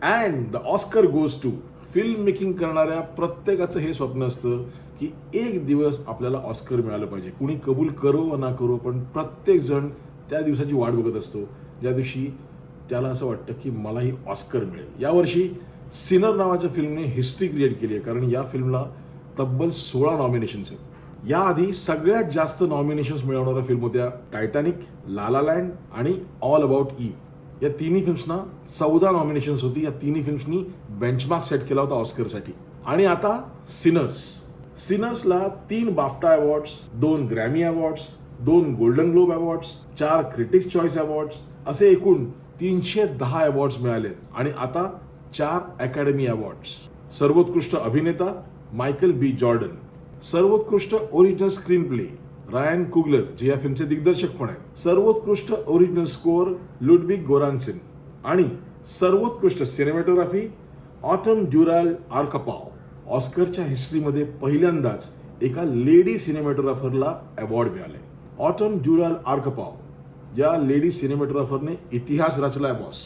And the Oscar goes to. Film making करणाऱ्या प्रत्येकाचं हे स्वप्न असतं की एक दिवस आपल्याला ऑस्कर मिळालं पाहिजे. कुणी कबूल करो वा ना करो, पण प्रत्येक जण त्या दिवसाची वाट बघत असतो ज्या दिवशी त्याला असं वाटतं की मलाही ऑस्कर मिळेल. यावर्षी सिनर नावाच्या फिल्मने हिस्ट्री क्रिएट केली आहे, कारण या फिल्मला तब्बल 16 नॉमिनेशन्स आहेत. याआधी सगळ्यात जास्त नॉमिनेशन्स मिळवणाऱ्या फिल्म होत्या टायटॅनिक, ला ला लँड आणि ऑल अबाउट ईव्ह. या तिन्ही फिल्म्सना 14 नॉमिनेशन्स होती. या तिन्ही फिल्म्सनी बेंचमार्क सेट केला होता ऑस्करसाठी. आणि आता सिनर्सला 3 BAFTA awards, 2 Grammy awards, 2 golden globe awards, 4 critics choice awards असे एकूण 310 अवॉर्ड्स मिळाले. आणि आता 4 अकॅडमी अवॉर्ड्स. सर्वोत्कृष्ट अभिनेता मायकल बी जॉर्डन, सर्वोत्कृष्ट ओरिजिनल स्क्रीन प्ले रायन कुगलर, जे या फिल्मचे दिग्दर्शक पण आहेत, सर्वोत्कृष्ट ओरिजिनल स्कोअर लुडविग गोरान्सेन आणि सर्वोत्कृष्ट सिनेमॅटोग्राफी ऑटम ड्युराल आर्कपाव. ऑस्करच्या हिस्ट्रीमध्ये पहिल्यांदाच एका लेडी सिनेमॅटोग्राफरला अवॉर्ड मिळाले. ऑटम ड्युराल आर्कपाव या लेडी सिनेमॅटोग्राफरने इतिहास रचलाय बॉस.